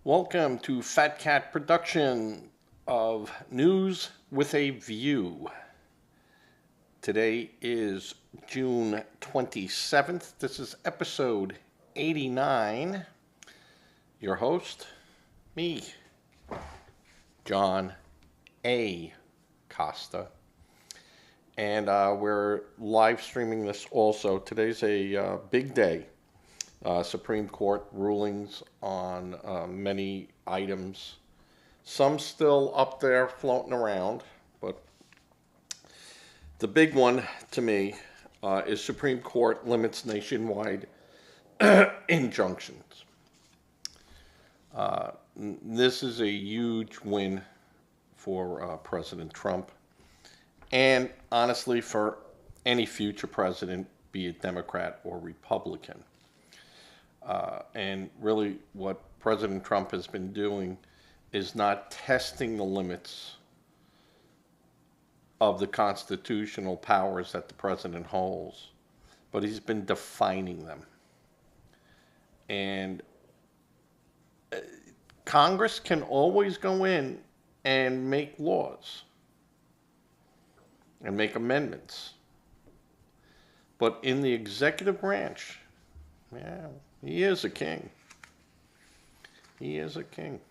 Welcome to Fat Cat production of News with a View. Today is June 27th. This is episode 89. Your host, me, John A. Costa. And we're live streaming this also. Today's a big day. Supreme Court rulings on many items. Some still up there floating around, but the big one to me is Supreme Court limits nationwide injunctions. This is a huge win for President Trump, and honestly for any future president, be it Democrat or Republican. And really what President Trump has been doing is not testing the limits of the constitutional powers that the president holds, but he's been defining them. And Congress can always go in and make laws and make amendments. But in the executive branch, he is a king. He is a king.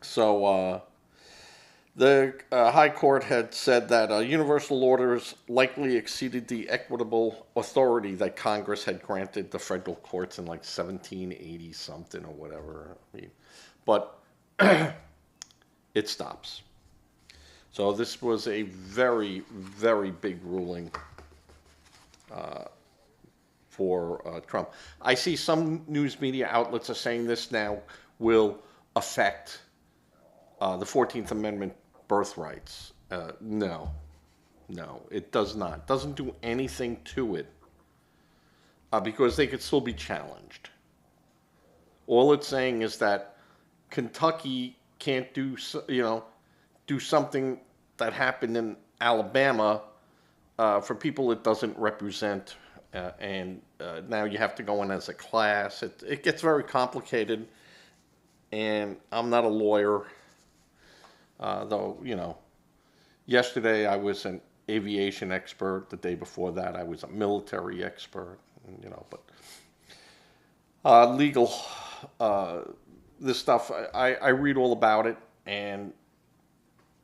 So the High Court had said that universal orders likely exceeded the equitable authority that Congress had granted the federal courts in like 1780 something or whatever. But it stops. So this was a very, very big ruling for Trump. I see some news media outlets are saying this now will affect the 14th Amendment birthrights. No, it does not. It doesn't do anything to it because they could still be challenged. All it's saying is that Kentucky can't do something that happened in Alabama for people it doesn't represent. And now you have to go in as a class. It gets very complicated, and I'm not a lawyer, though, yesterday I was an aviation expert. The day before that I was a military expert, but legal, this stuff, I read all about it, and,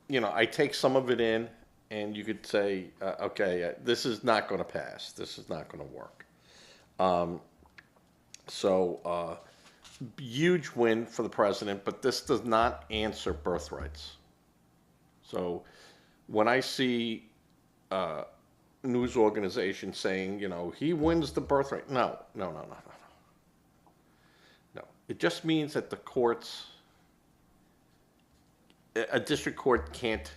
I take some of it in. And you could say, okay, this is not going to pass. This is not going to work. Huge win for the president, but this does not answer birthrights. So when I see news organizations saying, he wins the birthright. No. It just means that the courts, a district court can't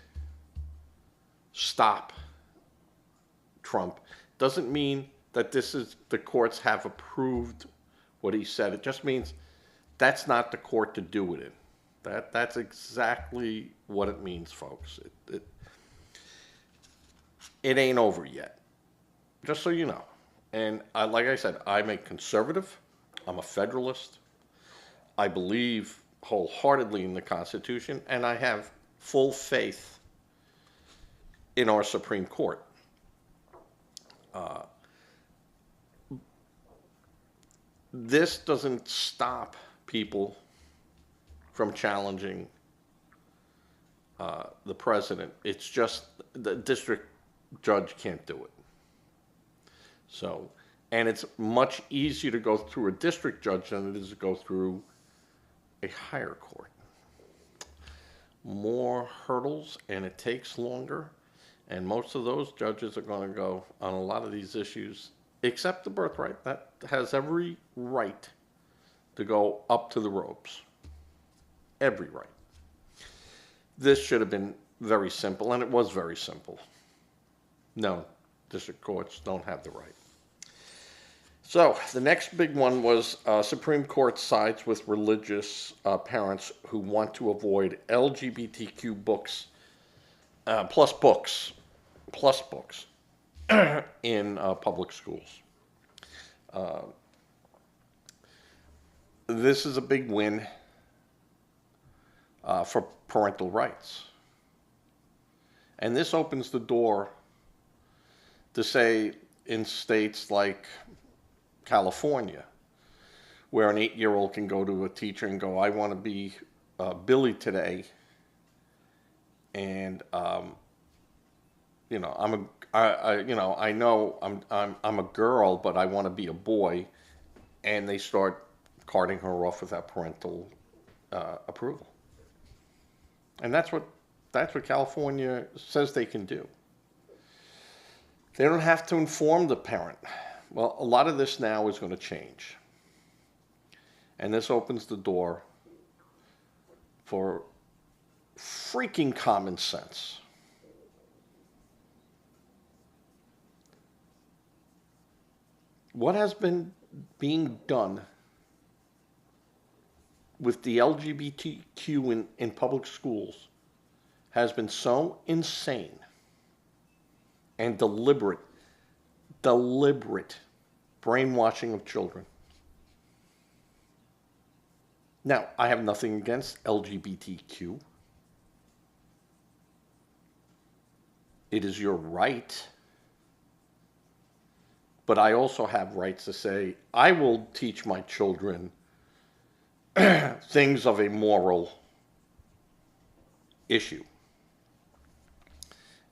stop Trump. Doesn't mean that the courts have approved what he said. It just means that's not the court to do it in. That's exactly what it means, folks. It ain't over yet, just so you know. And like I said, I'm a conservative. I'm a federalist. I believe wholeheartedly in the Constitution, and I have full faith in our Supreme Court. This doesn't stop people from challenging the president. It's just the district judge can't do it. So, and it's much easier to go through a district judge than it is to go through a higher court. More hurdles, and it takes longer. And most of those judges are going to go on a lot of these issues, except the birthright. That has every right to go up to the ropes. Every right. This should have been very simple, and it was very simple. No, district courts don't have the right. So the next big one was Supreme Court sides with religious parents who want to avoid LGBTQ books plus books in public schools. This is a big win for parental rights. And this opens the door to say in states like California, where an 8-year-old can go to a teacher and go, I want to be Billy today, and you know, I know I'm a girl, but I want to be a boy, and they start carting her off without parental approval. And that's what California says they can do. They don't have to inform the parent. Well, a lot of this now is going to change. And this opens the door for freaking common sense. What has been being done with the LGBTQ in public schools has been so insane and deliberate brainwashing of children. Now, I have nothing against LGBTQ. It is your right. But I also have rights to say, I will teach my children things of a moral issue.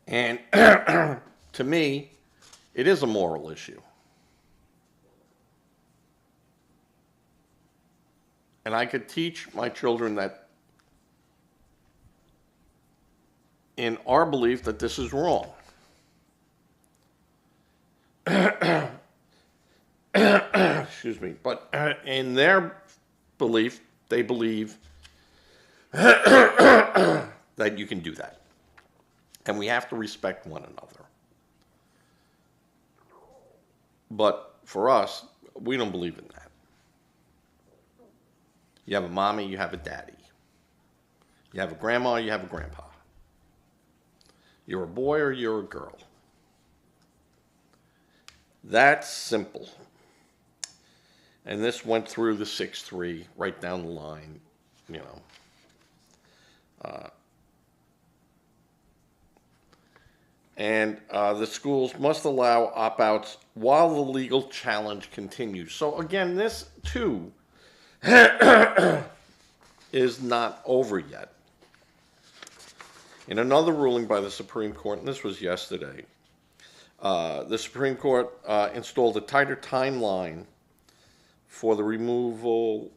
And to me, it is a moral issue. And I could teach my children that in our belief that this is wrong. Excuse me. But in their belief, they believe that you can do that. And we have to respect one another. But for us, we don't believe in that. You have a mommy, you have a daddy. You have a grandma, you have a grandpa. You're a boy or you're a girl. That's simple. And this went through the 6-3, right down the line, you know. And the schools must allow opt-outs while the legal challenge continues. So again, this too is not over yet. In another ruling by the Supreme Court, and this was yesterday, the Supreme Court installed a tighter timeline for the removal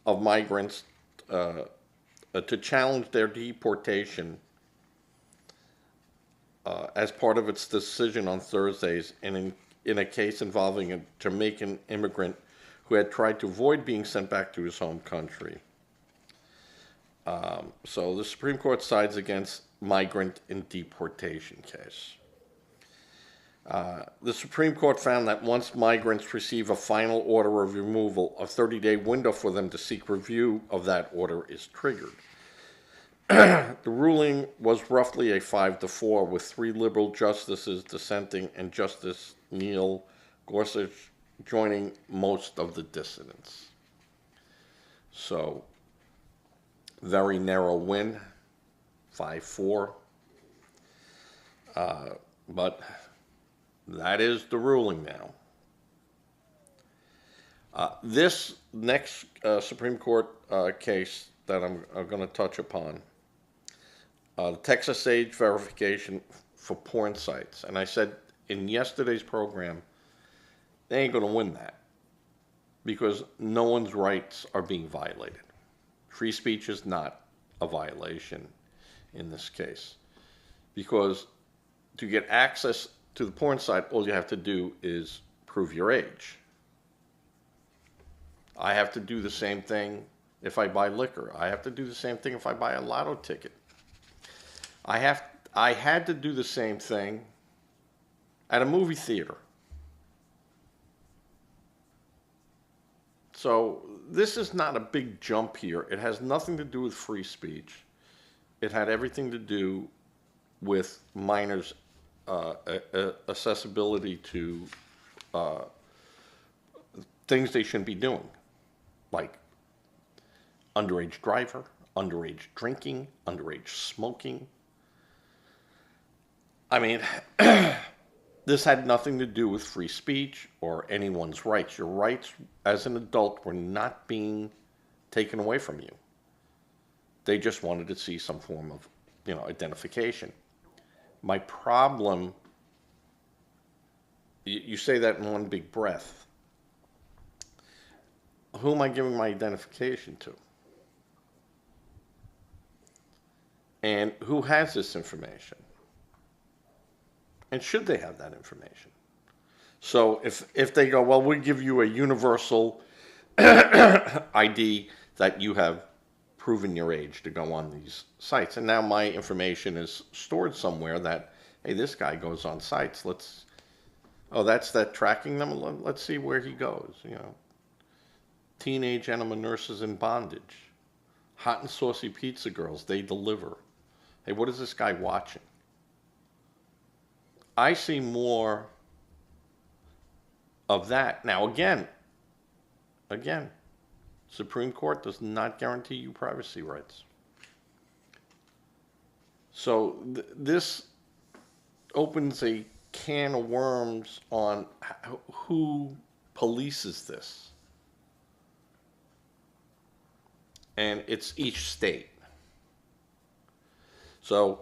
of migrants to challenge their deportation as part of its decision on Thursdays, and in a case involving a Jamaican immigrant who had tried to avoid being sent back to his home country. So the Supreme Court sides against migrant in deportation case. The Supreme Court found that once migrants receive a final order of removal, a 30-day window for them to seek review of that order is triggered. The ruling was roughly a 5-4, with 3 liberal justices dissenting and Justice Neil Gorsuch joining most of the dissenters. So, very narrow win, 5-4. But that is the ruling now. This next Supreme Court case that I'm going to touch upon, the Texas age verification for porn sites. And I said in yesterday's program, they ain't going to win that because no one's rights are being violated. Free speech is not a violation in this case, because to get access to the porn site, all you have to do is prove your age. I have to do the same thing if I buy liquor. I have to do the same thing if I buy a lotto ticket. I had to do the same thing at a movie theater. So this is not a big jump here. It has nothing to do with free speech. It had everything to do with minors' accessibility to things they shouldn't be doing, like underage driver, underage drinking, underage smoking. I mean, this had nothing to do with free speech or anyone's rights. Your rights as an adult were not being taken away from you. They just wanted to see some form of, identification. My problem, you say that in one big breath. Who am I giving my identification to? And who has this information? And should they have that information? So if they go, well, we give you a universal ID that you have proven your age to go on these sites, and now my information is stored somewhere that, hey, this guy goes on sites. That's that tracking them. Let's see where he goes. Teenage enema nurses in bondage, hot and saucy pizza girls, they deliver. Hey, what is this guy watching? I see more of that. Now, again, Supreme Court does not guarantee you privacy rights. So this opens a can of worms on who polices this. And it's each state. So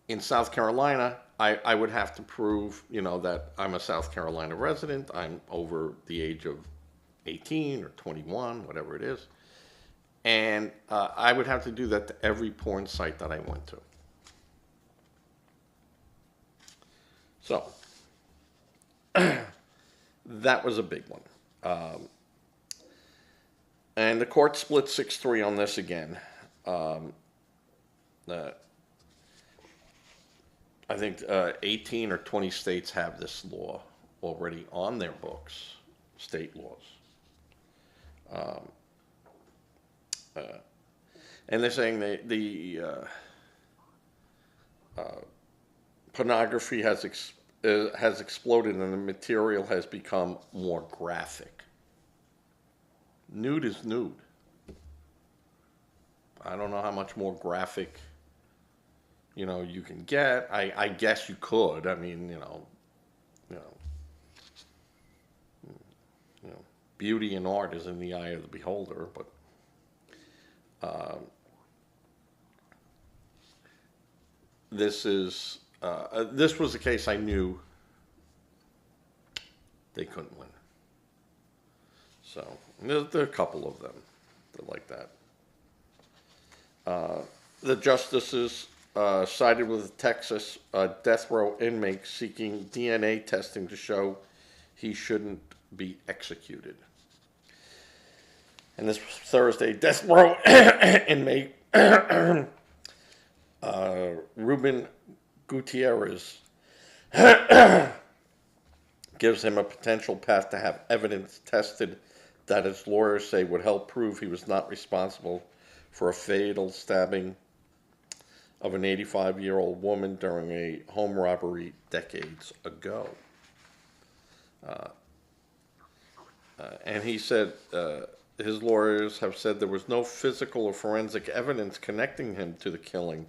in South Carolina, I would have to prove, that I'm a South Carolina resident. I'm over the age of 18 or 21, whatever it is. And I would have to do that to every porn site that I went to. So that was a big one. And the court split 6-3 on this again. I think 18 or 20 states have this law already on their books, state laws. And they're saying the pornography has exploded and the material has become more graphic. Nude is nude. I don't know how much more graphic you can get. I guess you could. I mean, beauty and art is in the eye of the beholder, but this was a case I knew they couldn't win. So there are a couple of them that like that. The justices sided with Texas death row inmate seeking DNA testing to show he shouldn't be executed. And this Thursday, death row inmate Ruben Gutierrez gives him a potential path to have evidence tested that his lawyers say would help prove he was not responsible for a fatal stabbing of an 85-year-old woman during a home robbery decades ago. And he said his lawyers have said there was no physical or forensic evidence connecting him to the killing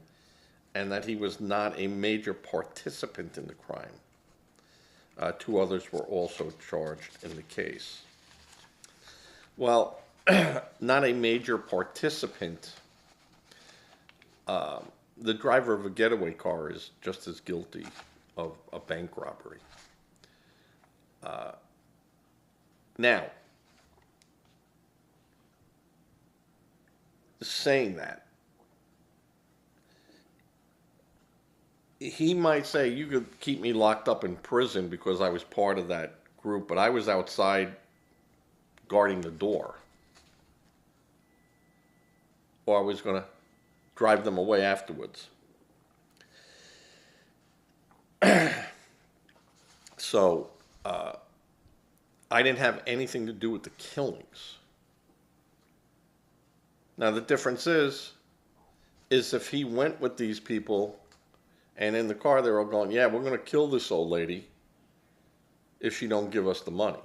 and that he was not a major participant in the crime. 2 others were also charged in the case. Well, not a major participant. The driver of a getaway car is just as guilty of a bank robbery. Now, saying that, he might say, you could keep me locked up in prison because I was part of that group, but I was outside guarding the door. Or I was going to drive them away afterwards. So, I didn't have anything to do with the killings. Now, the difference is if he went with these people and in the car they're all going, yeah, we're going to kill this old lady if she don't give us the money.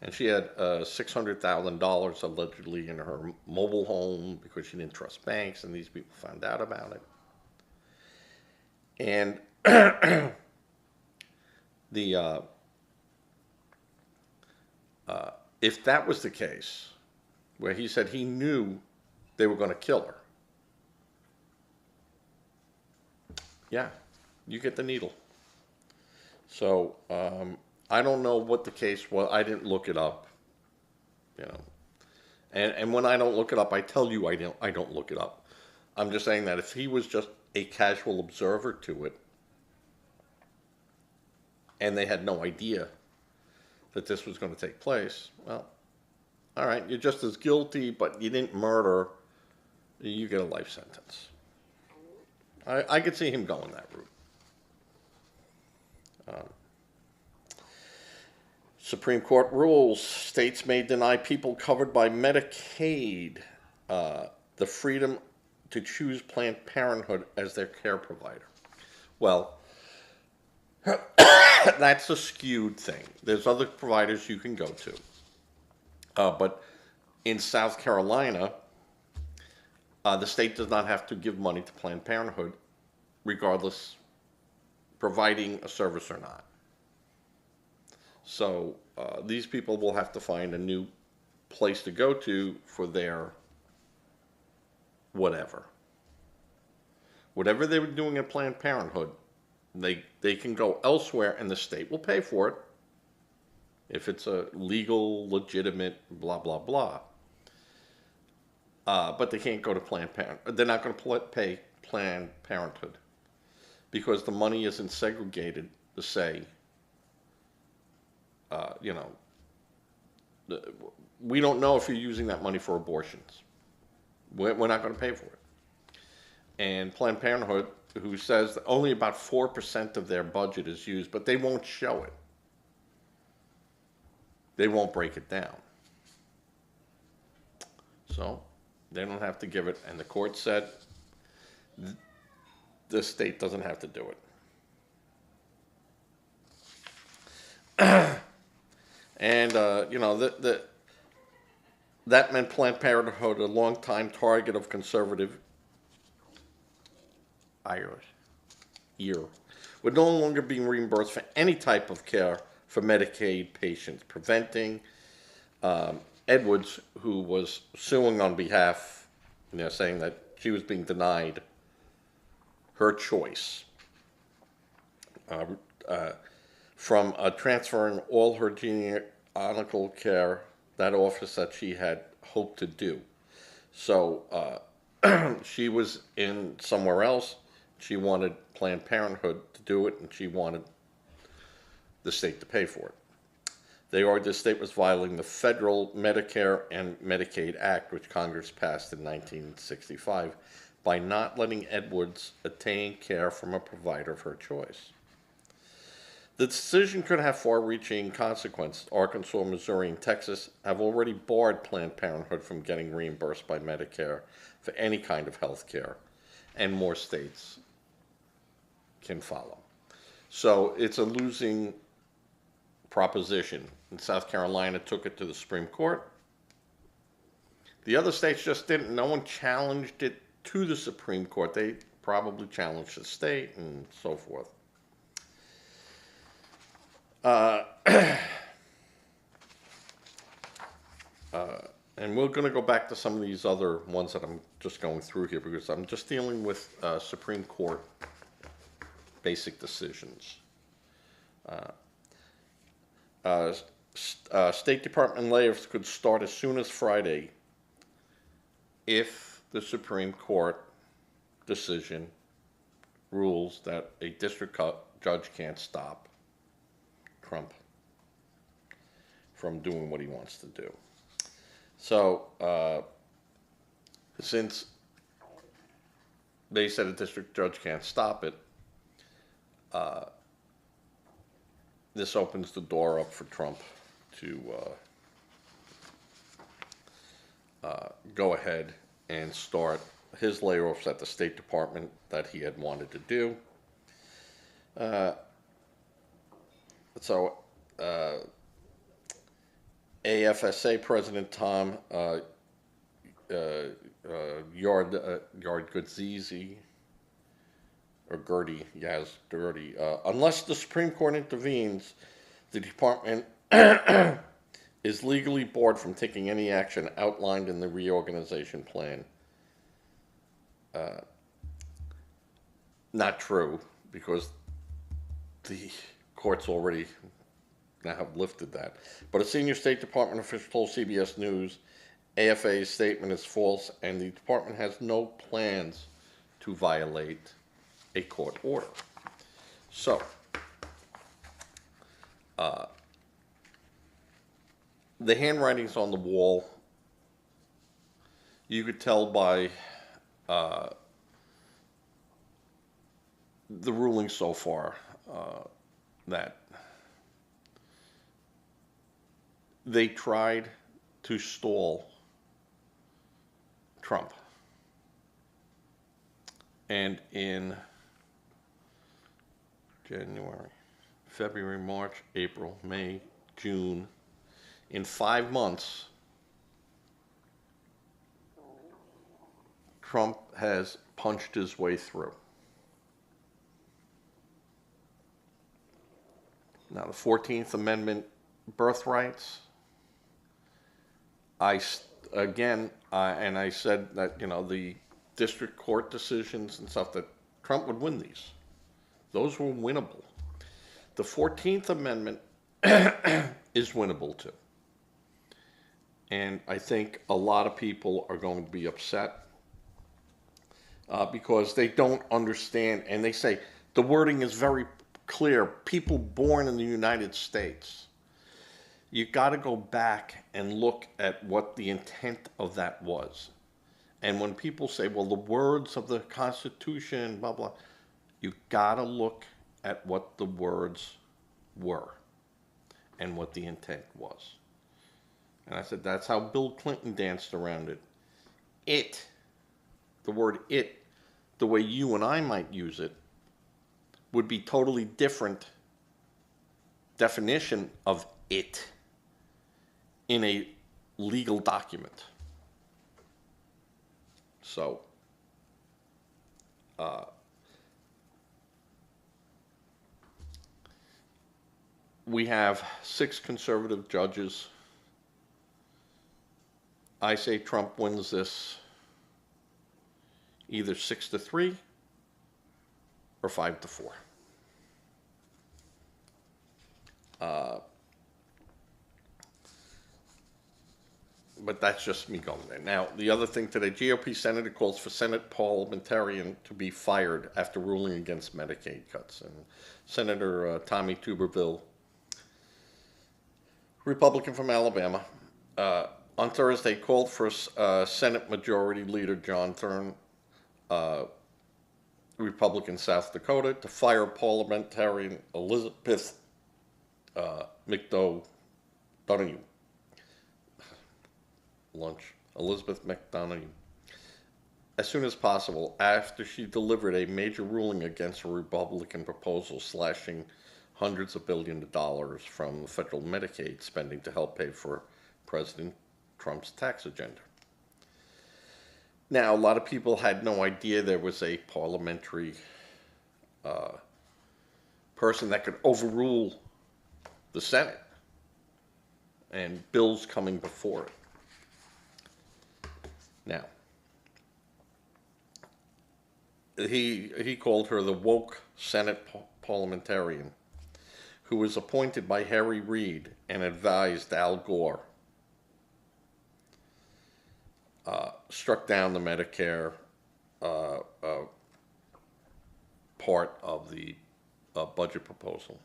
And she had $600,000 allegedly in her mobile home because she didn't trust banks, and these people found out about it. And the if that was the case, where he said he knew they were going to kill her, yeah, you get the needle. So I don't know what the case was. I didn't look it up, you know. And when I don't look it up, I tell you I don't look it up. I'm just saying that if he was just a casual observer to it, and they had no idea that this was going to take place, well, all right, you're just as guilty, but you didn't murder. You get a life sentence. I could see him going that route. Supreme Court rules: states may deny people covered by Medicaid the freedom to choose Planned Parenthood as their care provider. Well, that's a skewed thing. There's other providers you can go to. But in South Carolina, the state does not have to give money to Planned Parenthood, regardless, providing a service or not. So these people will have to find a new place to go to for their whatever. Whatever they were doing at Planned Parenthood, they can go elsewhere and the state will pay for it if it's a legal, legitimate, blah, blah, blah. But they can't go to Planned Parenthood. They're not going to pay Planned Parenthood because the money isn't segregated to say, you know, we don't know if you're using that money for abortions. We're not going to pay for it. And Planned Parenthood, who says that only about 4% of their budget is used, but they won't show it. They won't break it down. So they don't have to give it. And the court said the state doesn't have to do it. And, you know, that meant Planned Parenthood, a longtime target of conservative Irish ear, would no longer be reimbursed for any type of care for Medicaid patients, preventing Edwards, who was suing on behalf, you know, saying that she was being denied her choice from transferring all her gynecological care, that office that she had hoped to do. So she was in somewhere else. She wanted Planned Parenthood to do it, and she wanted the state to pay for it. They argued the state was violating the Federal Medicare and Medicaid Act, which Congress passed in 1965, by not letting Edwards attain care from a provider of her choice. The decision could have far-reaching consequences. Arkansas, Missouri, and Texas have already barred Planned Parenthood from getting reimbursed by Medicare for any kind of health care, and more states can follow. So it's a losing proposition. And South Carolina took it to the Supreme Court. The other states just didn't. No one challenged it to the Supreme Court. They probably challenged the state and so forth. And we're going to go back to some of these other ones that I'm just going through here because I'm just dealing with Supreme Court basic decisions. State Department layoffs could start as soon as Friday if the Supreme Court decision rules that a district judge can't stop Trump from doing what he wants to do. So, since they said a district judge can't stop it, this opens the door up for Trump to go ahead and start his layoffs at the State Department that he had wanted to do. AFSA President Tom Yardgodzizi, or Gertie, yes, Gertie. Unless the Supreme Court intervenes, the department is legally barred from taking any action outlined in the reorganization plan. Not true, because the courts already now have lifted that. But a senior State Department official told CBS News AFA's statement is false and the department has no plans to violate a court order. So, the handwriting's on the wall. You could tell by the ruling so far that they tried to stall Trump. And in January, February, March, April, May, June, in 5 months, Trump has punched his way through. Now, the 14th Amendment birthrights, I said that, the district court decisions and stuff, that Trump would win these. Those were winnable. The 14th Amendment is winnable too. And I think a lot of people are going to be upset because they don't understand, and they say the wording is very clear. People born in the United States. You got to go back and look at what the intent of that was. And when people say, well, the words of the Constitution, blah, blah, you got to look at what the words were and what the intent was. And I said, that's how Bill Clinton danced around it. The word it, the way you and I might use it, would be totally different definition of it in a legal document. So, we have 6 conservative judges. I say Trump wins this either 6-3 or 5-4. But that's just me going there. Now, the other thing today, GOP Senator calls for Senate parliamentarian to be fired after ruling against Medicaid cuts. And Senator Tommy Tuberville, Republican from Alabama, on Thursday called for Senate Majority Leader John Thune, Republican South Dakota, to fire parliamentarian Elizabeth MacDonough. Elizabeth MacDonough, as soon as possible after she delivered a major ruling against a Republican proposal slashing hundreds of billions of dollars from federal Medicaid spending to help pay for President Trump's tax agenda. Now, a lot of people had no idea there was a parliamentary person that could overrule the Senate and bills coming before it. Now, he called her the woke Senate parliamentarian who was appointed by Harry Reid and advised Al Gore, struck down the Medicare part of the budget proposal.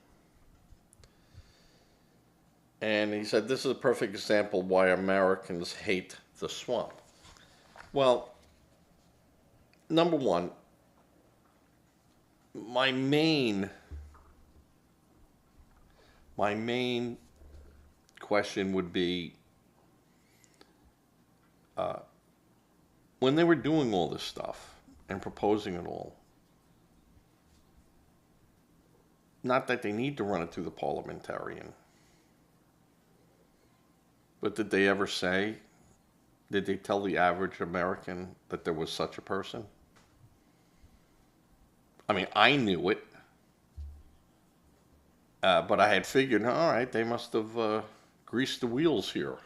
And he said, this is a perfect example why Americans hate the swamp. Well, number one, my main question would be, when they were doing all this stuff and proposing it all, not that they need to run it through the parliamentarian, But did they ever say, did they tell the average American that there was such a person? I mean, I knew it, but I had figured, all right, they must have greased the wheels here.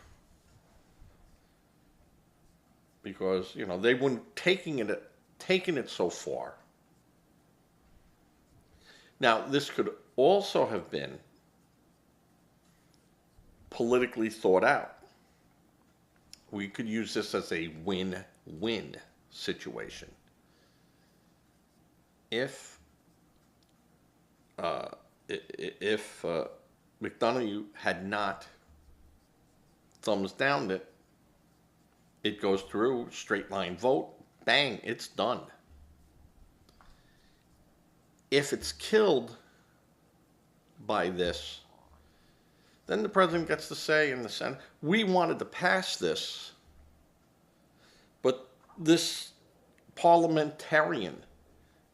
Because, you know, they weren't taking it so far. Now, this could also have been politically thought out. We could use this as a win-win situation. If MacDonough had not thumbs downed it, it goes through, straight line vote, bang, it's done. If it's killed by this, then the president gets to say in the Senate, we wanted to pass this, but this parliamentarian,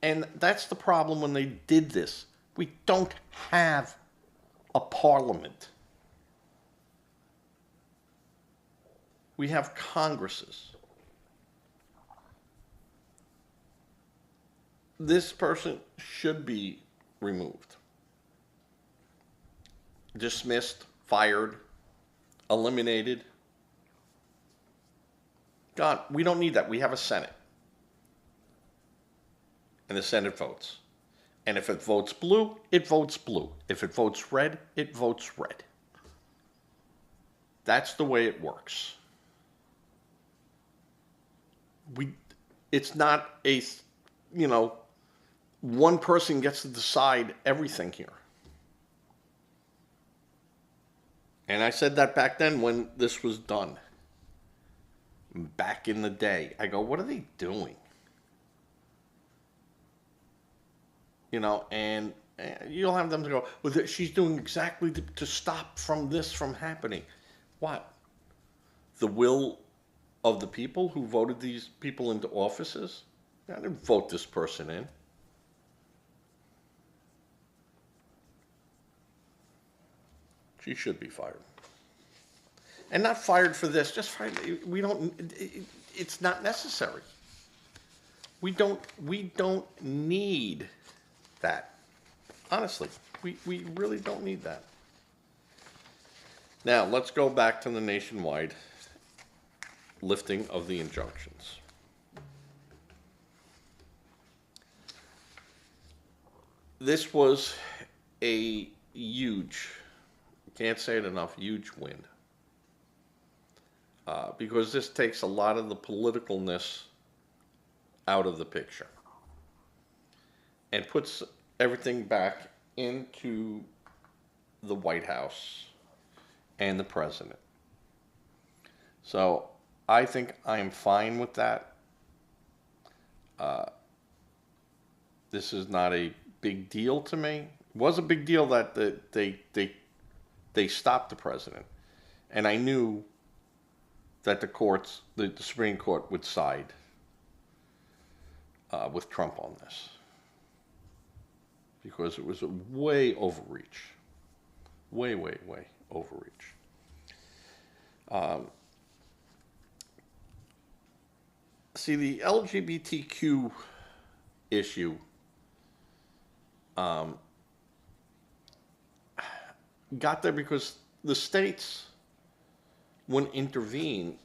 and that's the problem when they did this. We don't have a parliament. We have Congresses. This person should be removed, dismissed, fired, eliminated. God, we don't need that. We have a Senate. And the Senate votes. And if it votes blue, it votes blue. If it votes red, it votes red. That's the way it works. It's not a, you know, one person gets to decide everything here. And I said that back then when this was done. Back in the day. I go, what are they doing? You know, and you'll have them to go, well, she's doing exactly to stop this from happening. What? The will of the people who voted these people into offices? I didn't vote this person in. She should be fired. And not fired for this, just fired. It's not necessary. We don't need that. Honestly, we really don't need that. Now, let's go back to the nationwide lifting of the injunctions. This was a huge, can't say it enough, huge win. Because this takes a lot of the politicalness out of the picture and puts everything back into the White House and the president. So I think I am fine with that. This is not a big deal to me. It was a big deal that they stopped the president, and I knew that the Supreme Court would side with Trump on this, because it was a way overreach, way overreach. See, the LGBTQ issue got there because the states wouldn't intervene,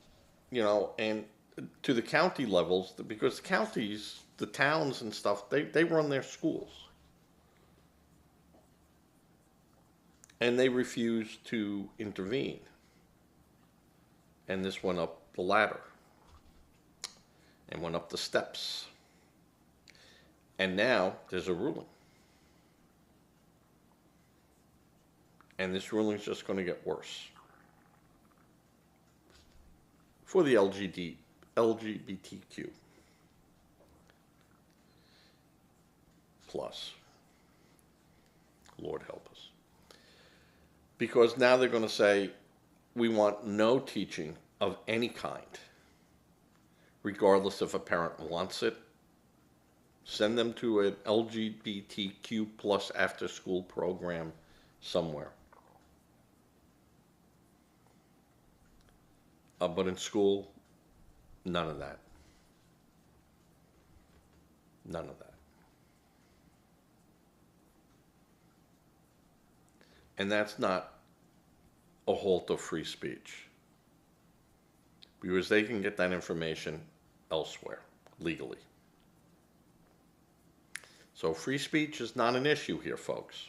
you know, and to the county levels, because the counties, the towns and stuff, they run their schools. And they refused to intervene. And this went up the ladder and went up the steps. And now there's a ruling. And this ruling is just going to get worse for the LGBTQ plus. Lord help us. Because now they're going to say, we want no teaching of any kind, regardless if a parent wants it. Send them to an LGBTQ plus after school program somewhere. But in school, none of that. None of that. And that's not a halt of free speech, because they can get that information elsewhere, legally. So free speech is not an issue here, folks.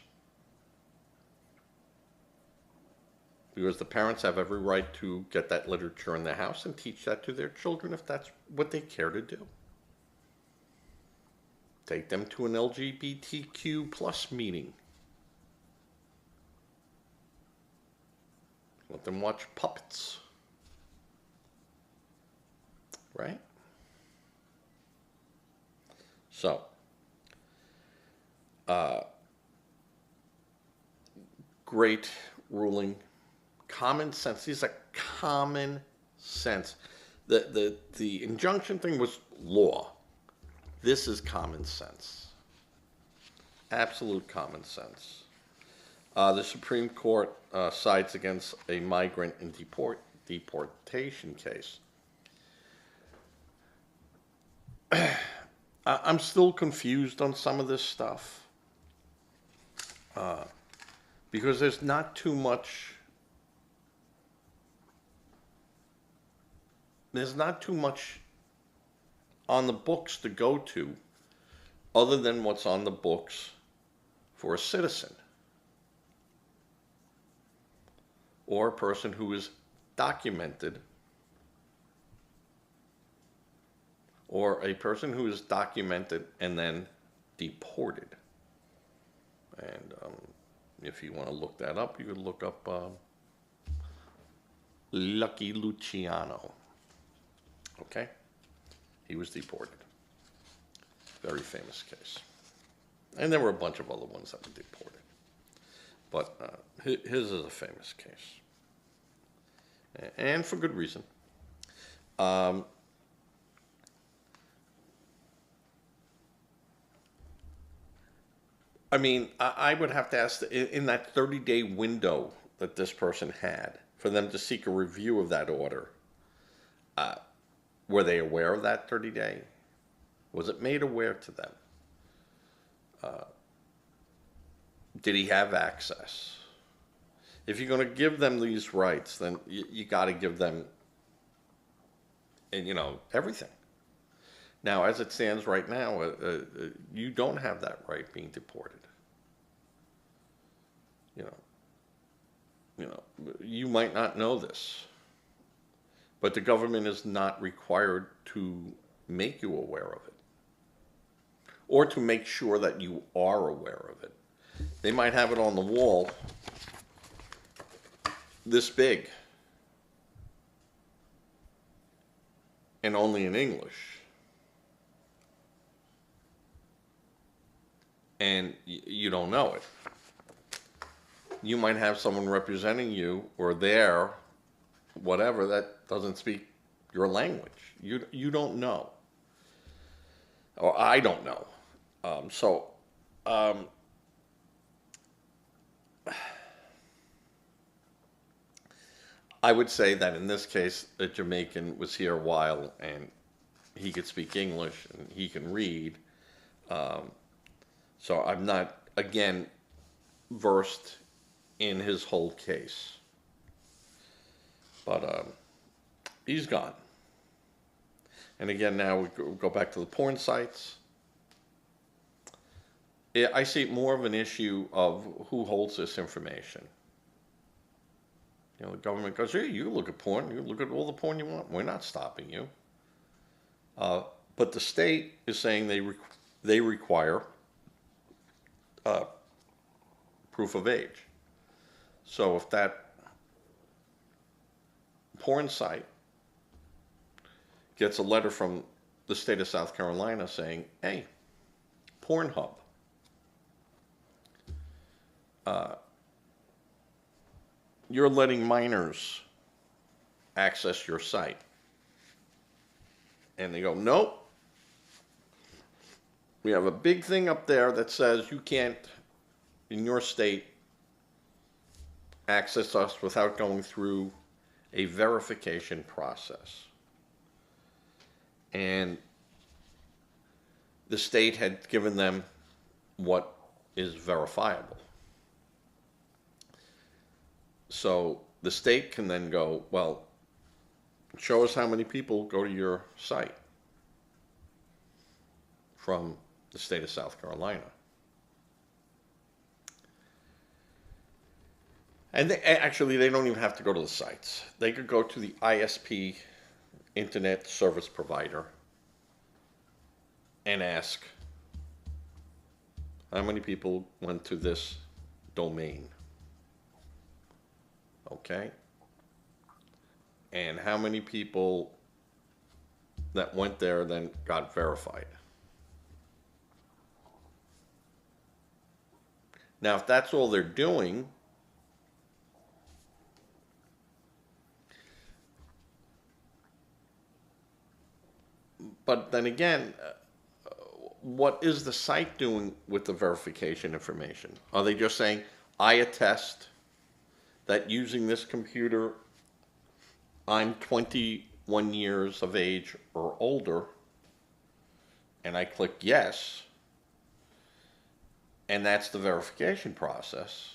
Because the parents have every right to get that literature in their house and teach that to their children if that's what they care to do. Take them to an LGBTQ plus meeting. Let them watch puppets. Right? So, great ruling. Common sense. These are common sense. The injunction thing was law. This is common sense. Absolute common sense. The Supreme Court sides against a migrant in deportation case. I'm still confused on some of this stuff because there's not too much. There's not too much on the books to go to other than what's on the books for a citizen or a person who is documented, or a person who is documented and then deported. And if you want to look that up, you could look up Lucky Luciano. Okay? He was deported. Very famous case. And there were a bunch of other ones that were deported. But his is a famous case. And for good reason. I mean, I would have to ask, in that 30-day window that this person had, for them to seek a review of that order, were they aware of that 30-day? Was it made aware to them? Did he have access? If you're going to give them these rights, then you got to give them, and everything. Now, as it stands right now, you don't have that right being deported. You might not know this, but the government is not required to make you aware of it, or to make sure that you are aware of it. They might have it on the wall this big and only in English. And you don't know it. You might have someone representing you or there, whatever, that doesn't speak your language. You don't know. Or I don't know. I would say that in this case, a Jamaican was here a while and he could speak English and he can read. So I'm not, again, versed in his whole case. But he's gone. And again, now we go back to the porn sites. I see it more of an issue of who holds this information. The government goes, hey, you look at porn. You look at all the porn you want. We're not stopping you. But the state is saying they require proof of age. So if that porn site gets a letter from the state of South Carolina saying, hey, Pornhub, you're letting minors access your site. And they go, nope. We have a big thing up there that says you can't, in your state, access us without going through a verification process. And the state had given them what is verifiable. So the state can then go, well, show us how many people go to your site from the state of South Carolina. And they don't even have to go to the sites. They could go to the ISP, Internet Service Provider, and ask, how many people went to this domain? Okay? And how many people that went there then got verified? Now, if that's all they're doing, but then again, what is the site doing with the verification information? Are they just saying, I attest that using this computer, I'm 21 years of age or older, and I click yes, and that's the verification process?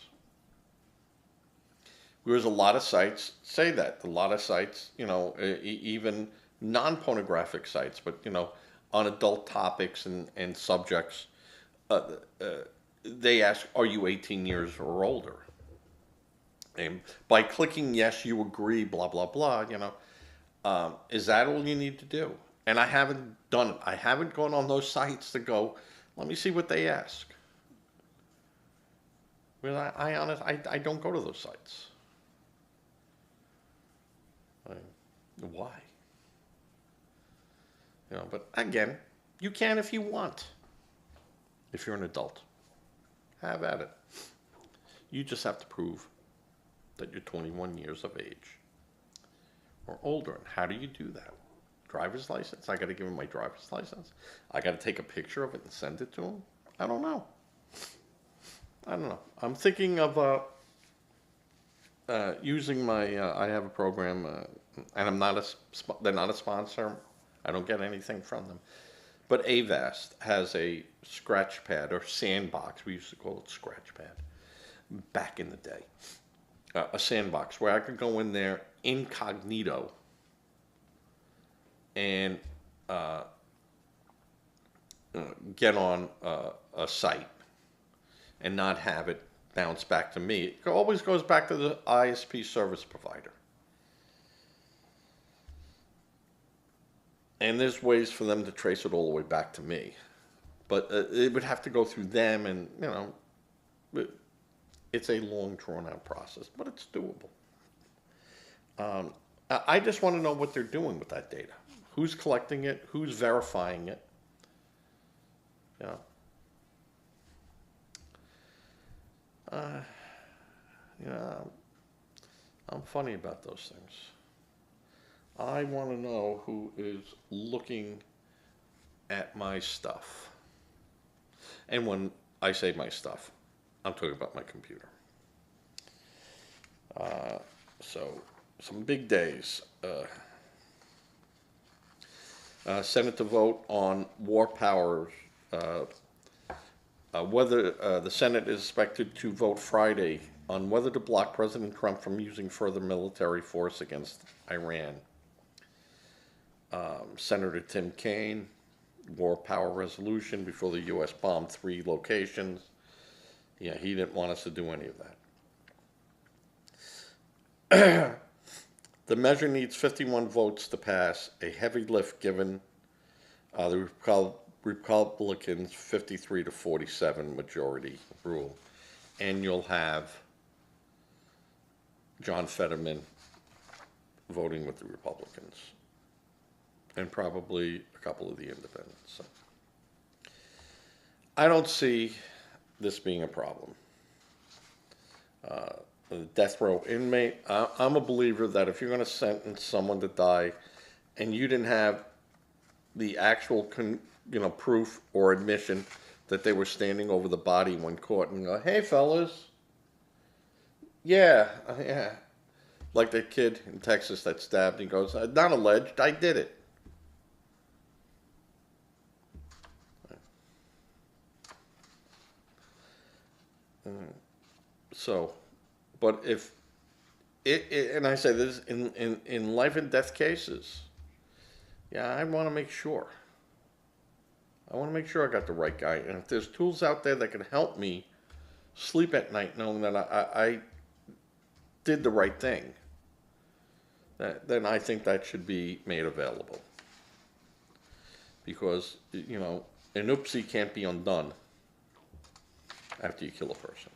Whereas a lot of sites say that. A lot of sites, even non-pornographic sites, but, on adult topics and subjects, they ask, are you 18 years or older? And by clicking yes, you agree, blah, blah, blah, is that all you need to do? And I haven't done it. I haven't gone on those sites to go, let me see what they ask. Well, I don't go to those sites. Why? But again, you can if you want. If you're an adult, have at it. You just have to prove that you're 21 years of age or older. And how do you do that? Driver's license? I got to give him my driver's license? I got to take a picture of it and send it to him? I don't know. I'm thinking of using my, I have a program, and they're not a sponsor. I don't get anything from them. But Avast has a scratch pad or sandbox. We used to call it scratch pad back in the day. A sandbox where I could go in there incognito and get on a site and not have it bounce back to me. It always goes back to the ISP service provider. And there's ways for them to trace it all the way back to me. But it would have to go through them, and, it's a long, drawn-out process, but it's doable. I just want to know what they're doing with that data. Who's collecting it? Who's verifying it? I'm funny about those things. I want to know who is looking at my stuff. And when I say my stuff, I'm talking about my computer. So, some big days. Senate to vote on war powers. Whether the Senate is expected to vote Friday on whether to block President Trump from using further military force against Iran. Senator Tim Kaine, war power resolution before the U.S. bombed 3 locations. Yeah, he didn't want us to do any of that. The measure needs 51 votes to pass, a heavy lift given the Republicans' 53 to 47 majority rule. And you'll have John Fetterman voting with the Republicans, and probably a couple of the independents. So I don't see this being a problem. The death row inmate, I'm a believer that if you're going to sentence someone to die and you didn't have the actual proof or admission that they were standing over the body when caught and go, hey fellas, yeah, Like that kid in Texas that stabbed. He goes, "Not alleged. I did it." So, but if and I say this in life and death cases, yeah, I want to make sure. I want to make sure I got the right guy. And if there's tools out there that can help me sleep at night knowing that I did the right thing, then I think that should be made available. Because, an oopsie can't be undone after you kill a person.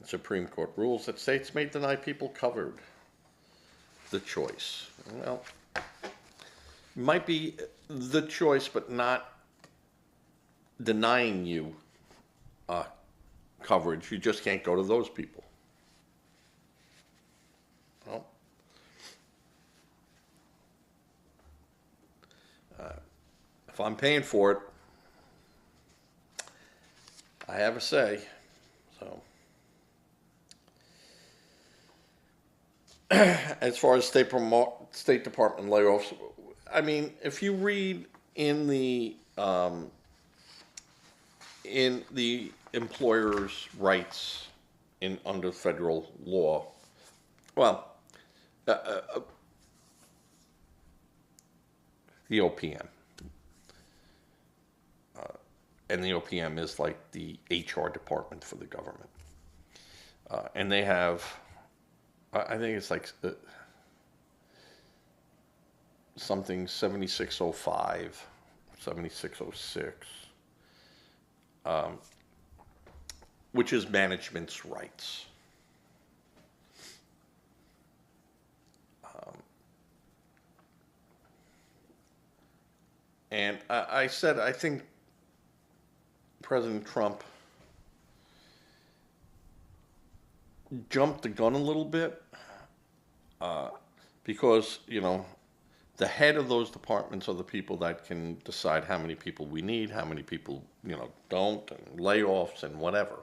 The Supreme Court rules that states may deny people covered the choice. Well, it might be the choice, but not denying you coverage. You just can't go to those people. Well, if I'm paying for it, I have a say. So, as far as State Department layoffs, I mean, if you read in the employer's rights under federal law, well, the OPM. And the OPM is like the HR department for the government. And they have, I think it's like something 7605, 7606, which is management's rights. And I said, I think President Trump jumped the gun a little bit because, the head of those departments are the people that can decide how many people we need, how many people, don't, and layoffs and whatever.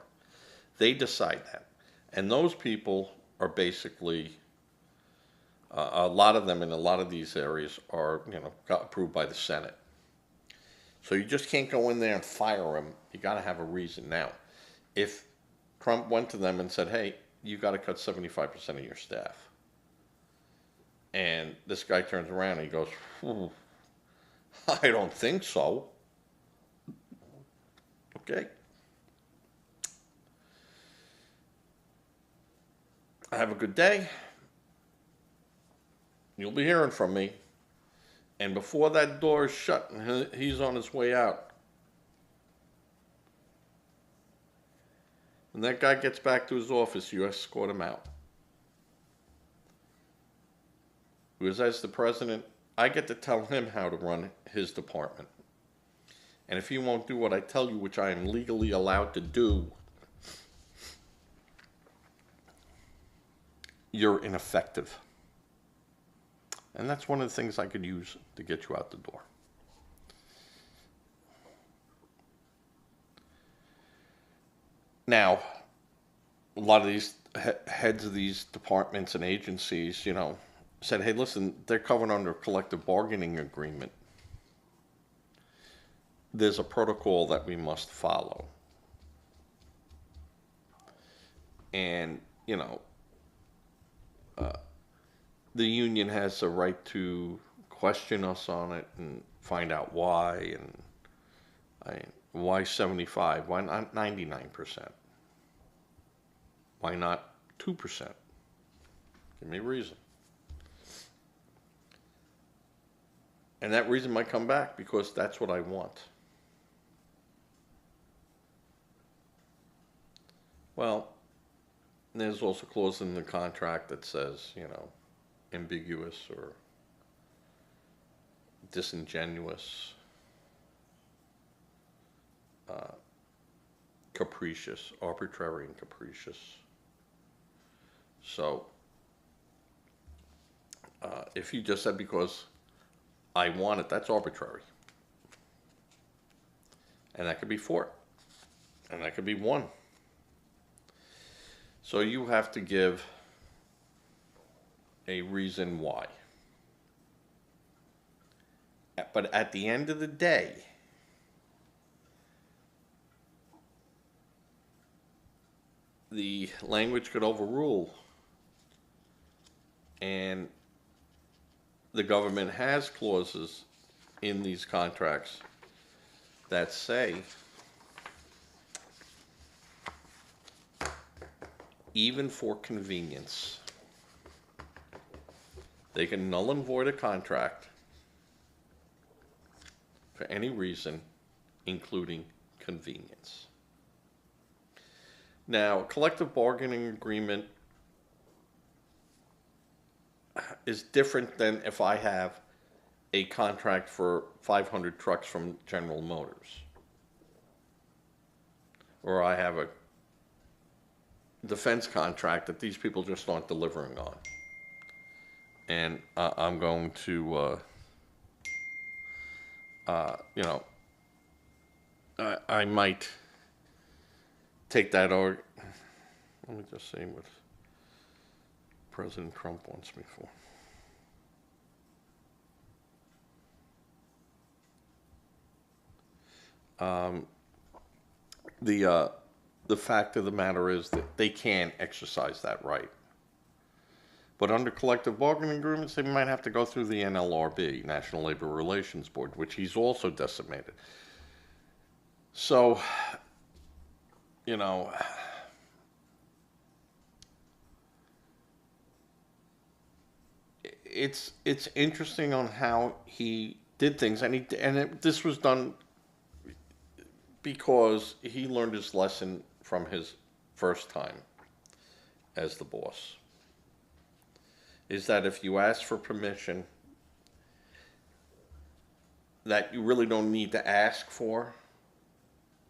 They decide that. And those people are basically, a lot of them in a lot of these areas are, got approved by the Senate. So you just can't go in there and fire them. You got to have a reason. Now, if Trump went to them and said, "Hey, you got to cut 75% of your staff," and this guy turns around and he goes, "I don't think so." Okay. Have a good day. You'll be hearing from me. And before that door is shut and he's on his way out, when that guy gets back to his office, you escort him out. Because as the president, I get to tell him how to run his department. And if he won't do what I tell you, which I am legally allowed to do, you're ineffective. And that's one of the things I could use to get you out the door. Now, a lot of these heads of these departments and agencies, said, "Hey, listen, they're covered under a collective bargaining agreement. There's a protocol that we must follow." And, the union has a right to question us on it and find out why, and why 75? Why not 99%? Why not 2%? Give me a reason. And that reason might come back because that's what I want. Well, there's also a clause in the contract that says, ambiguous or disingenuous, capricious, arbitrary and capricious. So, if you just said because I want it, that's arbitrary. And that could be 4. And that could be 1. So you have to give a reason why. But at the end of the day, the language could overrule, and the government has clauses in these contracts that say even for convenience, they can null and void a contract for any reason, including convenience. Now, a collective bargaining agreement is different than if I have a contract for 500 trucks from General Motors, or I have a defense contract that these people just aren't delivering on. And I'm going to, I might take that over. Let me just see what President Trump wants me for. The fact of the matter is that they can't exercise that right. But under collective bargaining agreements, they might have to go through the NLRB, National Labor Relations Board, which he's also decimated. So, it's interesting on how he did things, and this was done because he learned his lesson from his first time as the boss. Is that if you ask for permission that you really don't need to ask for,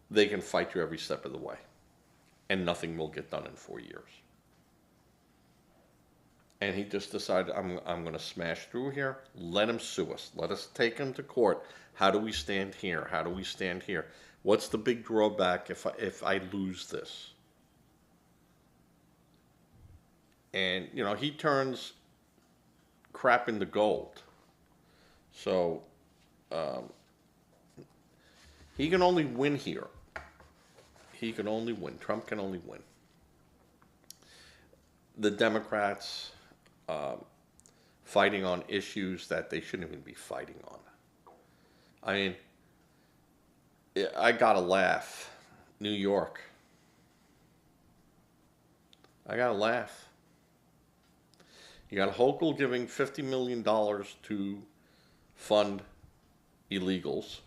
they can fight you every step of the way, and nothing will get done in 4 years. And he just decided, I'm going to smash through here. Let him sue us. Let us take him to court. How do we stand here? How do we stand here? What's the big drawback if I lose this? And, he turns crap into gold. So, he can only win here. He can only win. Trump can only win. The Democrats fighting on issues that they shouldn't even be fighting on. I mean, I gotta laugh. New York. I gotta laugh. You got Hochul giving $50 million to fund illegals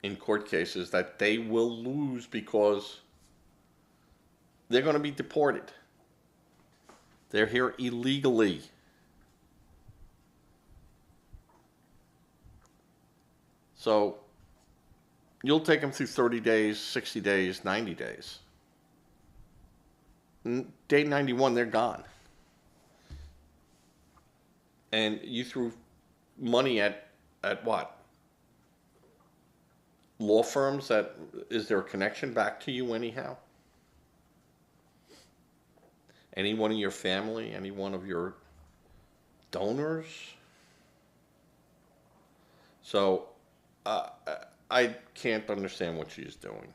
in court cases that they will lose because they're going to be deported. They're here illegally. So you'll take them through 30 days, 60 days, 90 days. Day 91, they're gone. And you threw money at what? Law firms that, is there a connection back to you anyhow? Any one of your family, any one of your donors? So I can't understand what she's doing.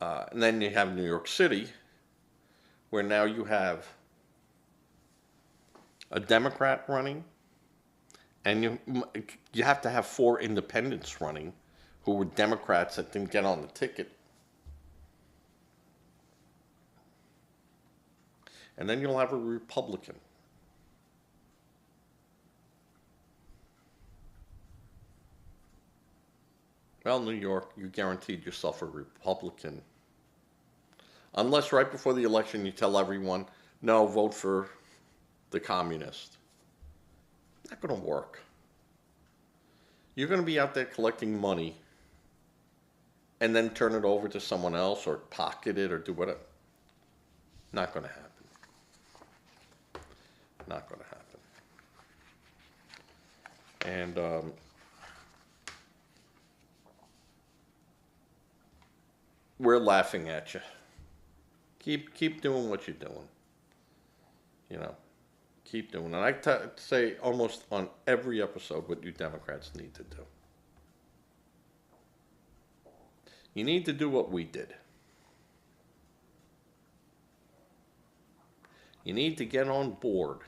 And then you have New York City, where now you have a Democrat running, and you have to have 4 independents running who were Democrats that didn't get on the ticket. And then you'll have a Republican. Well, New York, you guaranteed yourself a Republican. Unless right before the election you tell everyone, no, vote for the communist. Not going to work. You're going to be out there collecting money and then turn it over to someone else or pocket it or do whatever. Not going to happen. Not going to happen. And we're laughing at you. Keep doing what you're doing. You know, keep doing it. And I say almost on every episode what you Democrats need to do. You need to do what we did. You need to get on board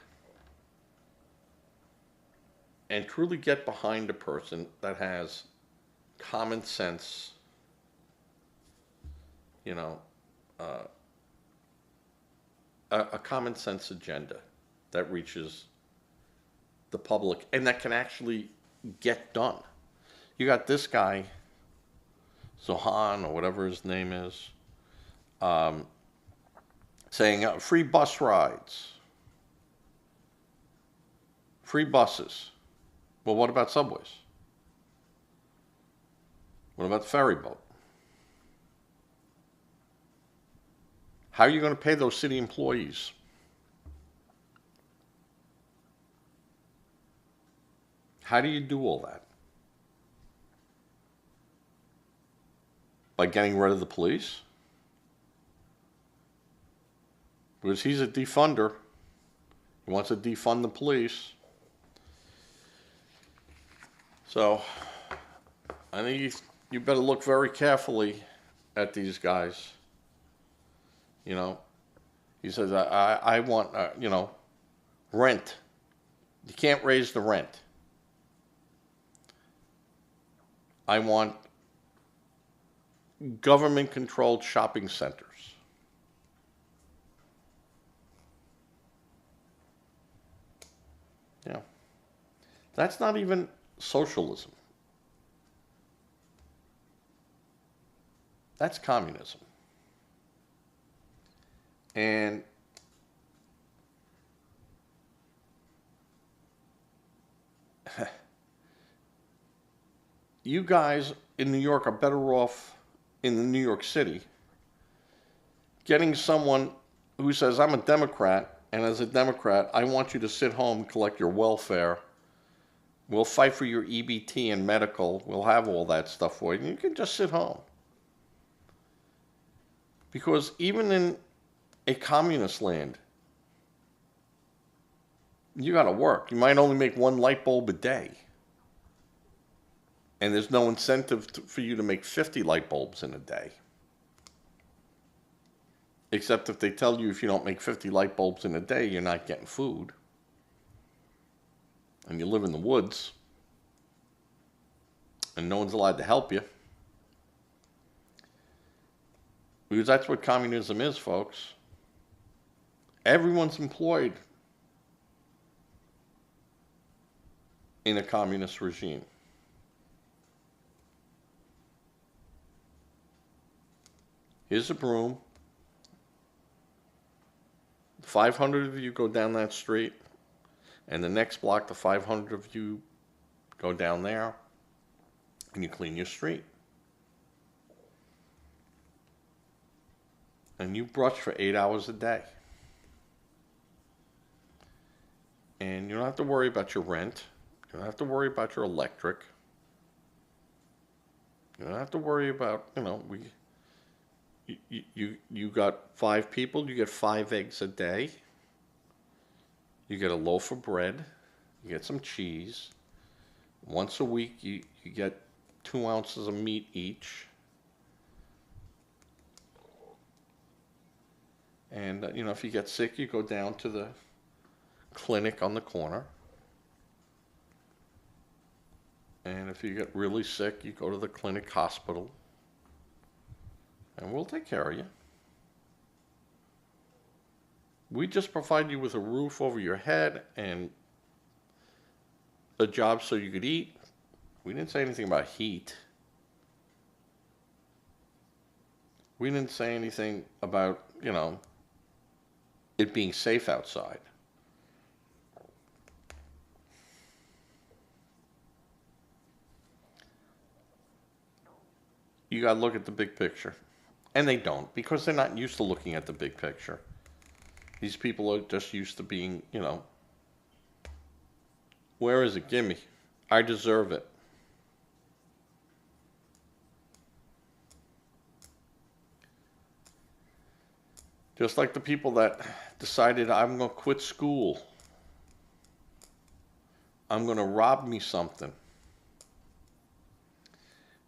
and truly get behind a person that has common sense, you know, a common sense agenda that reaches the public and that can actually get done. You got this guy, Zohan, or whatever his name is, saying free bus rides, free buses. Well, what about subways? What about the ferry boat? How are you going to pay those city employees? How do you do all that? By getting rid of the police? Because he's a defunder. He wants to defund the police. So, I think you better look very carefully at these guys. You know, he says, I want, you know, rent. You can't raise the rent. I want government-controlled shopping centers. Yeah. That's not even socialism. That's communism. And you guys in New York are better off in New York City getting someone who says, I'm a Democrat, and as a Democrat, I want you to sit home, collect your welfare. We'll fight for your EBT and medical. We'll have all that stuff for you. And you can just sit home. Because even in a communist land, you got to work. You might only make one light bulb a day. And there's no incentive for you to make 50 light bulbs in a day. Except if they tell you if you don't make 50 light bulbs in a day, you're not getting food. And you live in the woods. And no one's allowed to help you. Because that's what communism is, folks. Everyone's employed in a communist regime. Here's a broom. 500 of you go down that street, and the next block, the 500 of you go down there, and you clean your street. And you brush for 8 hours a day. And you don't have to worry about your rent. You don't have to worry about your electric. You don't have to worry about, you know, you got 5 people, you get 5 eggs a day. You get a loaf of bread. You get some cheese. Once a week, you get 2 ounces of meat each. And, you know, if you get sick, you go down to the clinic on the corner. And if you get really sick, you go to the clinic hospital. And we'll take care of you. We just provide you with a roof over your head and a job so you could eat. We didn't say anything about heat. We didn't say anything about, you know, it being safe outside. You got to look at the big picture. And they don't, because they're not used to looking at the big picture. These people are just used to being, you know, where is it? Gimme. I deserve it. Just like the people that decided I'm going to quit school. I'm going to rob me something.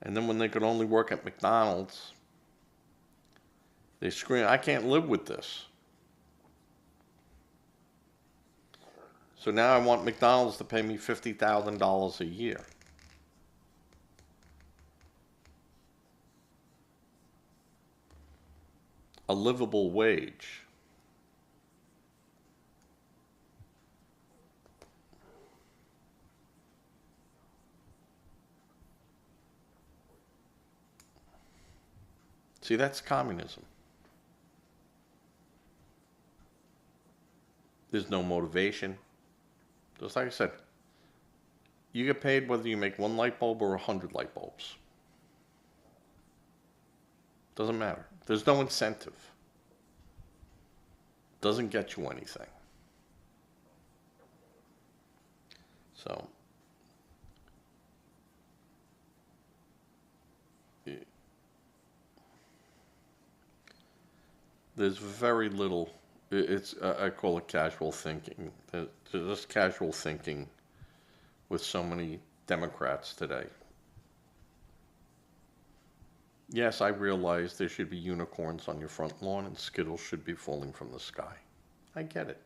And then when they could only work at McDonald's, they scream, I can't live with this. So now I want McDonald's to pay me $50,000 a year. A livable wage. See, that's communism. There's no motivation. Just like I said, you get paid whether you make one light bulb or 100 light bulbs. Doesn't matter. There's no incentive. Doesn't get you anything. So, there's very little. It's I call it casual thinking. There's just casual thinking with so many Democrats today. Yes, I realize there should be unicorns on your front lawn and Skittles should be falling from the sky. I get it.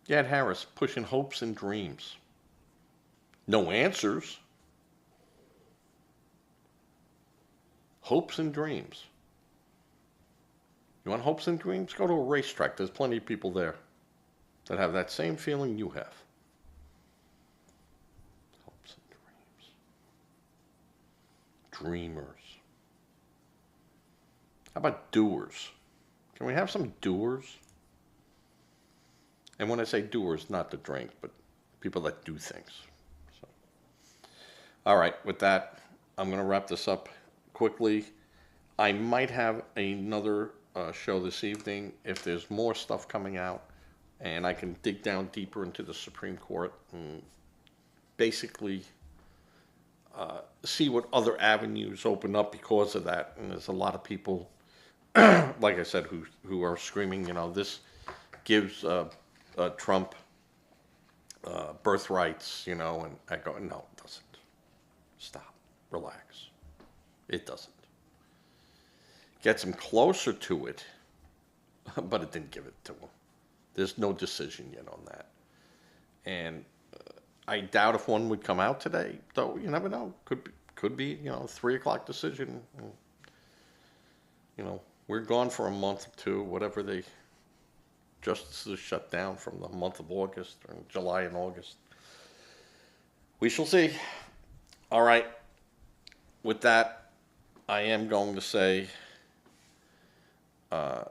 Gad Harris pushing hopes and dreams. No answers. Hopes and dreams. You want hopes and dreams? Go to a racetrack. There's plenty of people there that have that same feeling you have. Hopes and dreams. Dreamers. How about doers? Can we have some doers? And when I say doers, not to drink, but people that do things. So. All right, with that, I'm going to wrap this up quickly. I might have another show this evening if there's more stuff coming out and I can dig down deeper into the Supreme Court and basically see what other avenues open up because of that. And there's a lot of people, like I said, who are screaming, this gives Trump birthrights, and I go, no, it doesn't. Stop. Relax. It doesn't. Gets him closer to it, but it didn't give it to him. There's no decision yet on that. And I doubt if one would come out today, though you never know. Could be 3 o'clock decision. We're gone for a month or two, whatever they justices shut down from the month of August or July and August. We shall see. All right. With that, I am going to say, I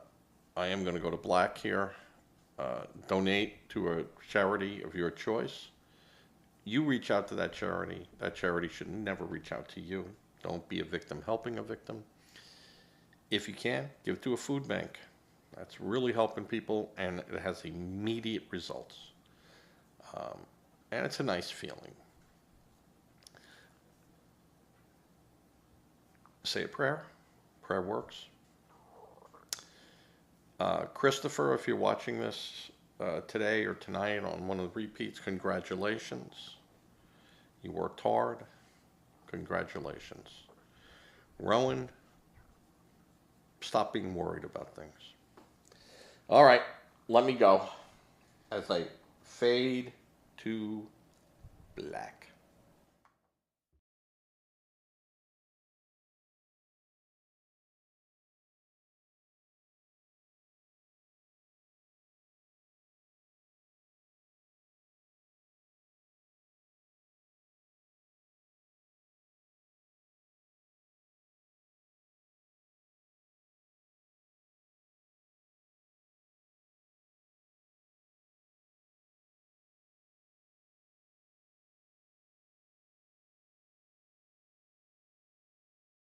am going to go to black here. Donate to a charity of your choice. You reach out to that charity. That charity should never reach out to you. Don't be a victim helping a victim. If you can, give to a food bank. That's really helping people, and it has immediate results. And it's a nice feeling. Say a prayer. Prayer works. Christopher, if you're watching this today or tonight on one of the repeats, congratulations. You worked hard. Congratulations. Rowan, stop being worried about things. All right, let me go as I fade to black.